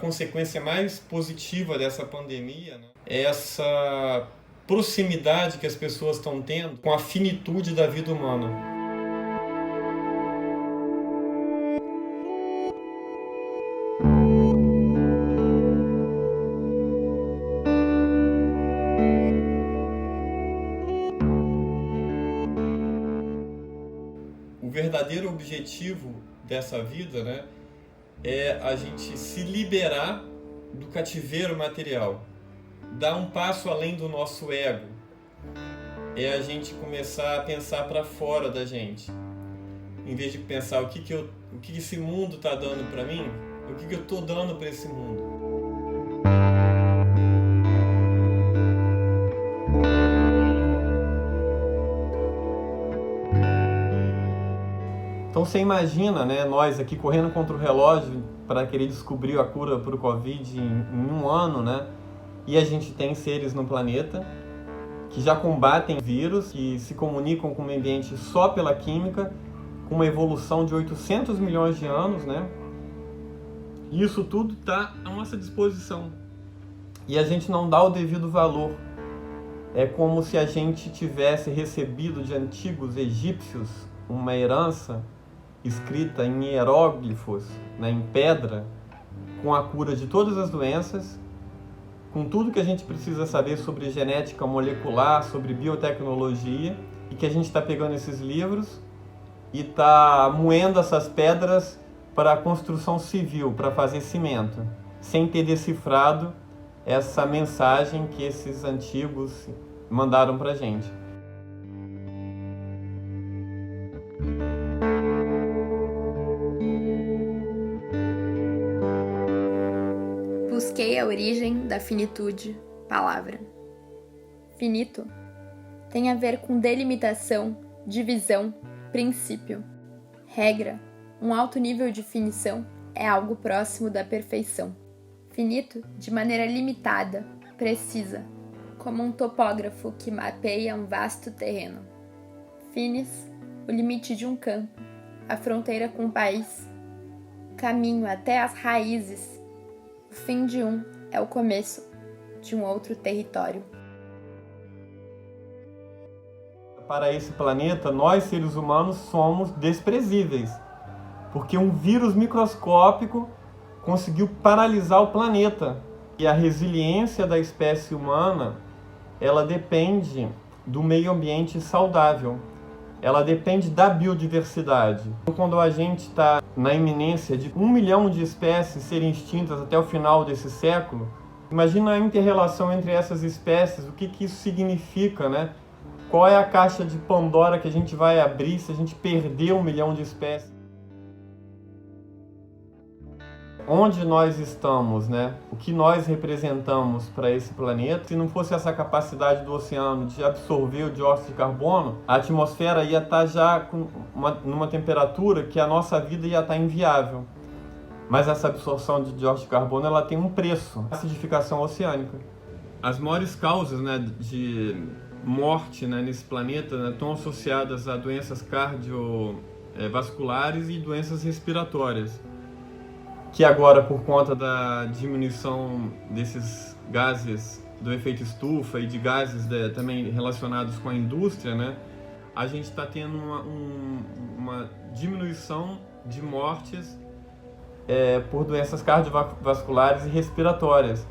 consequência mais positiva dessa pandemia, né, é essa proximidade que as pessoas estão tendo com a finitude da vida humana. O verdadeiro objetivo dessa vida, né, é a gente se liberar do cativeiro material, dar um passo além do nosso ego, é a gente começar a pensar para fora da gente, em vez de pensar o que esse mundo está dando para mim, o que eu estou dando para esse mundo. Então você imagina, né, nós aqui correndo contra o relógio para querer descobrir a cura para o Covid em um ano, né? E a gente tem seres no planeta que já combatem vírus, que se comunicam com o meio ambiente só pela química, com uma evolução de 800 milhões de anos, né? E isso tudo está à nossa disposição. E a gente não dá o devido valor. É como se a gente tivesse recebido de antigos egípcios uma herança escrita em hieróglifos, né, em pedra, com a cura de todas as doenças, com tudo que a gente precisa saber sobre genética molecular, sobre biotecnologia, e que a gente está pegando esses livros e está moendo essas pedras para a construção civil, para fazer cimento, sem ter decifrado essa mensagem que esses antigos mandaram para a gente. Busquei a origem da finitude, palavra. Finito tem a ver com delimitação, divisão, princípio. Regra, um alto nível de finição é algo próximo da perfeição. Finito de maneira limitada, precisa, como um topógrafo que mapeia um vasto terreno. Finis, o limite de um campo, a fronteira com um país, caminho até as raízes. O fim de um é o começo de um outro território. Para esse planeta, nós seres humanos somos desprezíveis, porque um vírus microscópico conseguiu paralisar o planeta. E a resiliência da espécie humana, ela depende do meio ambiente saudável. Ela depende da biodiversidade. Quando a gente está na iminência de 1 milhão de espécies serem extintas até o final desse século, imagina a inter-relação entre essas espécies, o que isso significa, né? Qual é a caixa de Pandora que a gente vai abrir se a gente perder 1 milhão de espécies? Onde nós estamos, né? O que nós representamos para esse planeta? Se não fosse essa capacidade do oceano de absorver o dióxido de carbono, a atmosfera ia estar já numa temperatura que a nossa vida ia estar inviável. Mas essa absorção de dióxido de carbono, ela tem um preço, a acidificação oceânica. As maiores causas, né, de morte, né, nesse planeta, né, estão associadas a doenças cardiovasculares e doenças respiratórias, que agora, por conta da diminuição desses gases do efeito estufa e de gases também relacionados com a indústria, né, a gente está tendo uma diminuição de mortes por doenças cardiovasculares e respiratórias.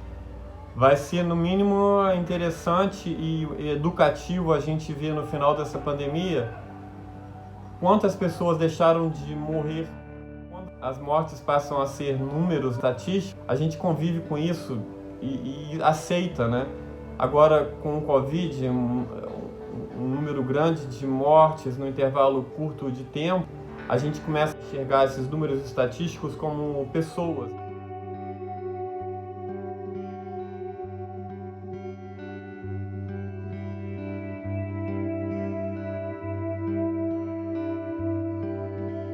Vai ser, no mínimo, interessante e educativo a gente ver no final dessa pandemia quantas pessoas deixaram de morrer. Quando as mortes passam a ser números estatísticos, a gente convive com isso e aceita, né? Agora, com o Covid, um número grande de mortes no intervalo curto de tempo, a gente começa a enxergar esses números estatísticos como pessoas.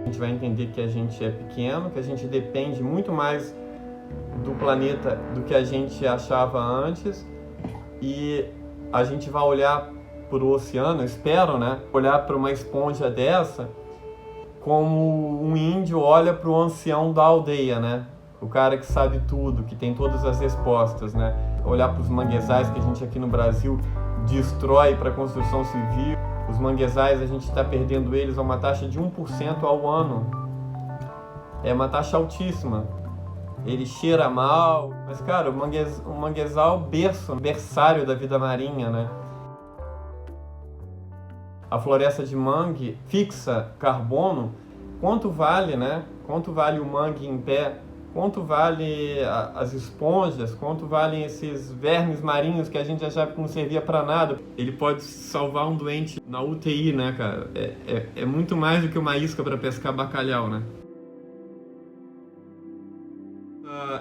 A gente vai entender que a gente é pequeno, que a gente depende muito mais do planeta do que a gente achava antes, e a gente vai olhar para o oceano, espero, né? Olhar para uma esponja dessa como um índio olha para o ancião da aldeia, né? o cara que sabe tudo, que tem todas as respostas, né? Olhar para os manguezais que a gente aqui no Brasil destrói para a construção civil. Os manguezais, a gente está perdendo eles a uma taxa de 1% ao ano. É uma taxa altíssima. Ele cheira mal. Mas, cara, o manguezal berçário da vida marinha, né? A floresta de mangue fixa carbono. Quanto vale, né? Quanto vale o mangue em pé? Quanto vale as esponjas? Quanto valem esses vermes marinhos que a gente achava que não servia para nada? Ele pode salvar um doente na UTI, né, cara? É muito mais do que uma isca para pescar bacalhau, né?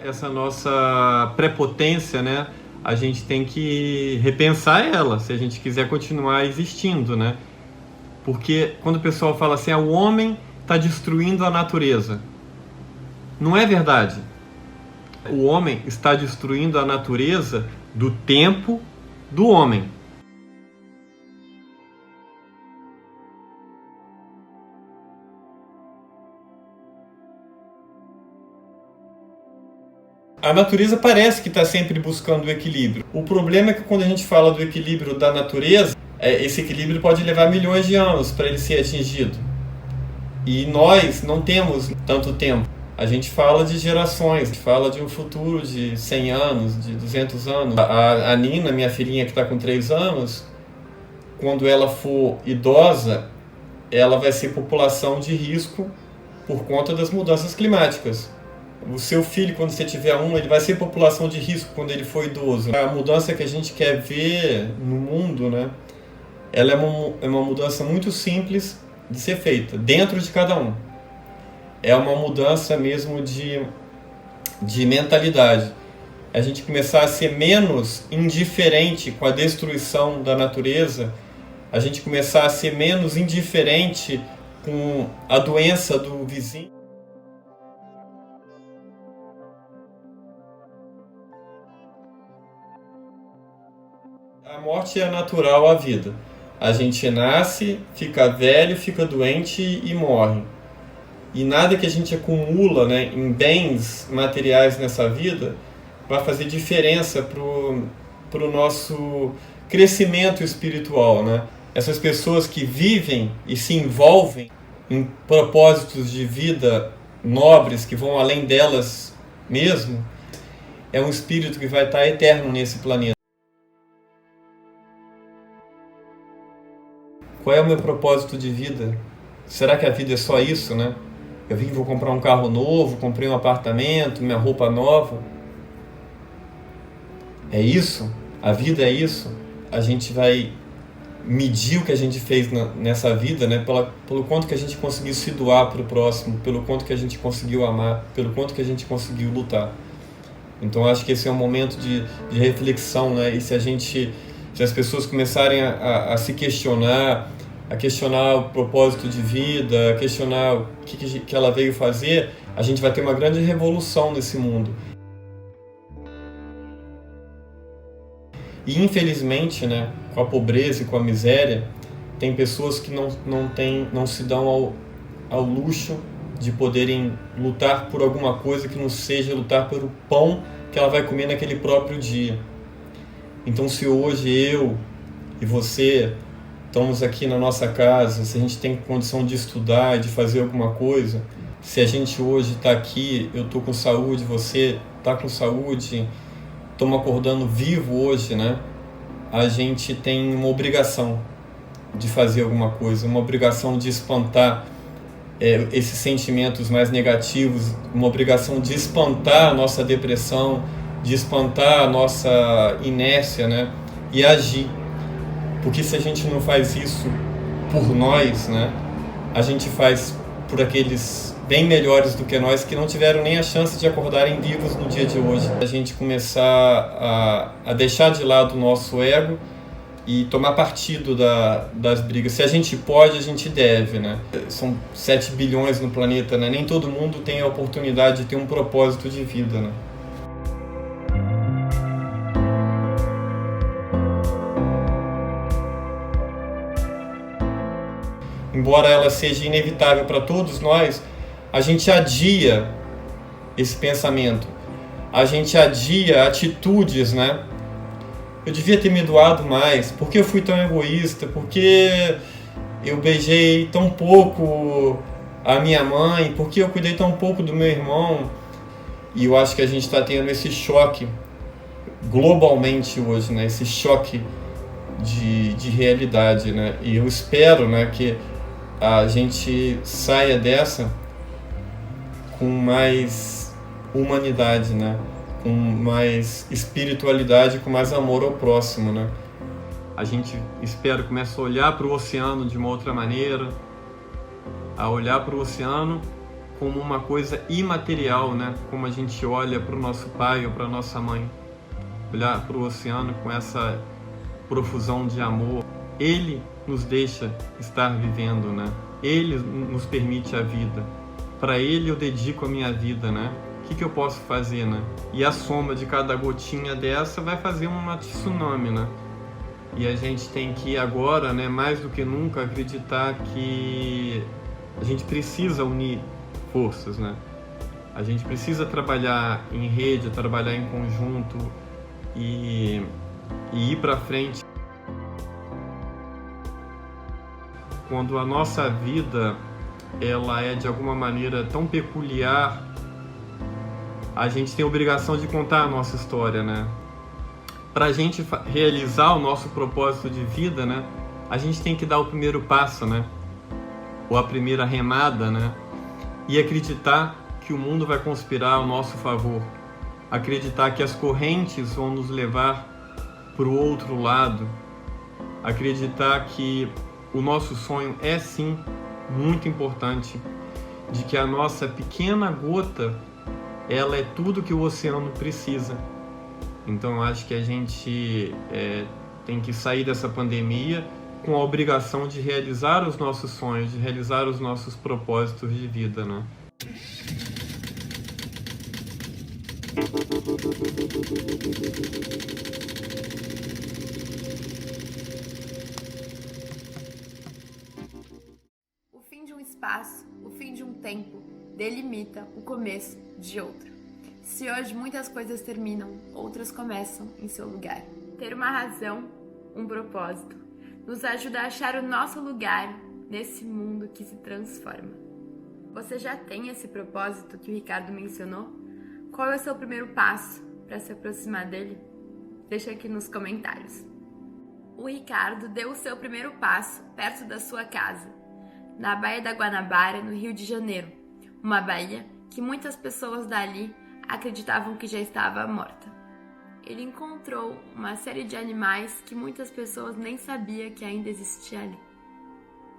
Essa nossa prepotência, né? A gente tem que repensar ela, se a gente quiser continuar existindo, né? Porque quando o pessoal fala assim, o homem está destruindo a natureza. Não é verdade. O homem está destruindo a natureza do tempo do homem. A natureza parece que está sempre buscando o equilíbrio. O problema é que quando a gente fala do equilíbrio da natureza, esse equilíbrio pode levar milhões de anos para ele ser atingido. E nós não temos tanto tempo. A gente fala de gerações, a gente fala de um futuro de 100 anos, de 200 anos. A Nina, minha filhinha que está com 3 anos, quando ela for idosa, ela vai ser população de risco por conta das mudanças climáticas. O seu filho, quando você tiver ele vai ser população de risco quando ele for idoso. A mudança que a gente quer ver no mundo, né, ela é uma mudança muito simples de ser feita, dentro de cada um. É uma mudança mesmo de mentalidade. A gente começar a ser menos indiferente com a destruição da natureza, a gente começar a ser menos indiferente com a doença do vizinho. A morte é natural à vida. A gente nasce, fica velho, fica doente e morre. E nada que a gente acumula, né, em bens materiais nessa vida vai fazer diferença pro nosso crescimento espiritual, né? Essas pessoas que vivem e se envolvem em propósitos de vida nobres que vão além delas mesmo, é um espírito que vai estar eterno nesse planeta. Qual é o meu propósito de vida? Será que a vida é só isso, né? Eu vim, vou comprar um carro novo, comprei um apartamento, minha roupa nova. É isso? A vida é isso? A gente vai medir o que a gente fez nessa vida, né? Pelo quanto que a gente conseguiu se doar para o próximo, pelo quanto que a gente conseguiu amar, pelo quanto que a gente conseguiu lutar. Então acho que esse é um momento de reflexão, né? E se as pessoas começarem a se questionar, a questionar o propósito de vida, a questionar o que ela veio fazer, a gente vai ter uma grande revolução nesse mundo. E infelizmente, né, com a pobreza e com a miséria, tem pessoas que não se dão ao luxo de poderem lutar por alguma coisa que não seja lutar pelo pão que ela vai comer naquele próprio dia. Então, se hoje eu e você estamos aqui na nossa casa, se a gente tem condição de estudar, de fazer alguma coisa, se a gente hoje está aqui, eu estou com saúde, você está com saúde, estamos acordando vivo hoje, né? A gente tem uma obrigação de fazer alguma coisa, uma obrigação de espantar esses sentimentos mais negativos, uma obrigação de espantar a nossa depressão, de espantar a nossa inércia, né? E agir. Porque se a gente não faz isso por nós, né? A gente faz por aqueles bem melhores do que nós que não tiveram nem a chance de acordarem vivos no dia de hoje. A gente começar a deixar de lado o nosso ego e tomar partido das brigas. Se a gente pode, a gente deve, né? São 7 bilhões no planeta, né? Nem todo mundo tem a oportunidade de ter um propósito de vida, né? Embora ela seja inevitável para todos nós, a gente adia esse pensamento. A gente adia atitudes, né? Eu devia ter me doado mais. Por que eu fui tão egoísta? Por que eu beijei tão pouco a minha mãe? Por que eu cuidei tão pouco do meu irmão? E eu acho que a gente está tendo esse choque globalmente hoje, né? Esse choque de realidade, né? E eu espero, né, que a gente saia dessa com mais humanidade, né? Com mais espiritualidade, com mais amor ao próximo, né? A gente, espero, começa a olhar para o oceano de uma outra maneira, a olhar para o oceano como uma coisa imaterial, né? Como a gente olha para o nosso pai ou para a nossa mãe. Olhar para o oceano com essa profusão de amor. Ele nos deixa estar vivendo, né? Ele nos permite a vida. Para ele eu dedico a minha vida, né? O que eu posso fazer, né? E a soma de cada gotinha dessa vai fazer uma tsunami, né? E a gente tem que agora, né, mais do que nunca, acreditar que a gente precisa unir forças, né? A gente precisa trabalhar em rede, trabalhar em conjunto e ir para frente. Quando a nossa vida ela é de alguma maneira tão peculiar, a gente tem a obrigação de contar a nossa história, né? Para a gente realizar o nosso propósito de vida, né? A gente tem que dar o primeiro passo, né? Ou a primeira remada, né? E acreditar que o mundo vai conspirar ao nosso favor. Acreditar que as correntes vão nos levar para o outro lado. Acreditar que o nosso sonho é sim muito importante, de que a nossa pequena gota ela é tudo que o oceano precisa. Então acho que a gente tem que sair dessa pandemia com a obrigação de realizar os nossos sonhos, de realizar os nossos propósitos de vida, né? O fim de um espaço, o fim de um tempo, delimita o começo de outro. Se hoje muitas coisas terminam, outras começam em seu lugar. Ter uma razão, um propósito, nos ajuda a achar o nosso lugar nesse mundo que se transforma. Você já tem esse propósito que o Ricardo mencionou? Qual é o seu primeiro passo para se aproximar dele? Deixa aqui nos comentários. O Ricardo deu o seu primeiro passo perto da sua casa, na Baía da Guanabara, no Rio de Janeiro, uma baía que muitas pessoas dali acreditavam que já estava morta. Ele encontrou uma série de animais que muitas pessoas nem sabiam que ainda existia ali.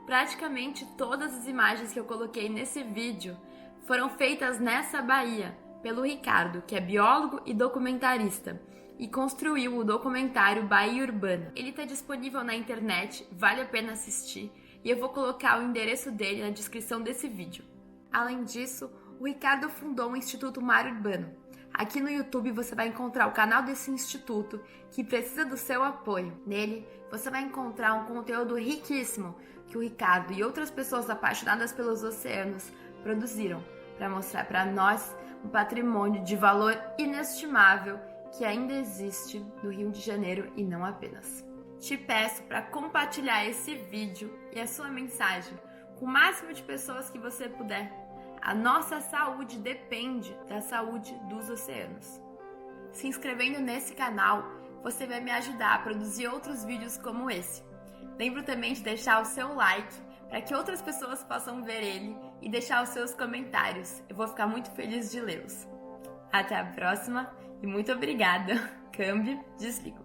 Praticamente todas as imagens que eu coloquei nesse vídeo foram feitas nessa baía pelo Ricardo, que é biólogo e documentarista, e construiu o documentário Baía Urbana. Ele está disponível na internet, vale a pena assistir, e eu vou colocar o endereço dele na descrição desse vídeo. Além disso, o Ricardo fundou o Instituto Mar Urbano. Aqui no YouTube você vai encontrar o canal desse instituto que precisa do seu apoio. Nele, você vai encontrar um conteúdo riquíssimo que o Ricardo e outras pessoas apaixonadas pelos oceanos produziram para mostrar para nós um patrimônio de valor inestimável que ainda existe no Rio de Janeiro e não apenas. Te peço para compartilhar esse vídeo e a sua mensagem com o máximo de pessoas que você puder. A nossa saúde depende da saúde dos oceanos. Se inscrevendo nesse canal, você vai me ajudar a produzir outros vídeos como esse. Lembro também de deixar o seu like para que outras pessoas possam ver ele e deixar os seus comentários. Eu vou ficar muito feliz de lê-los. Até a próxima e muito obrigada. Câmbio, desligo.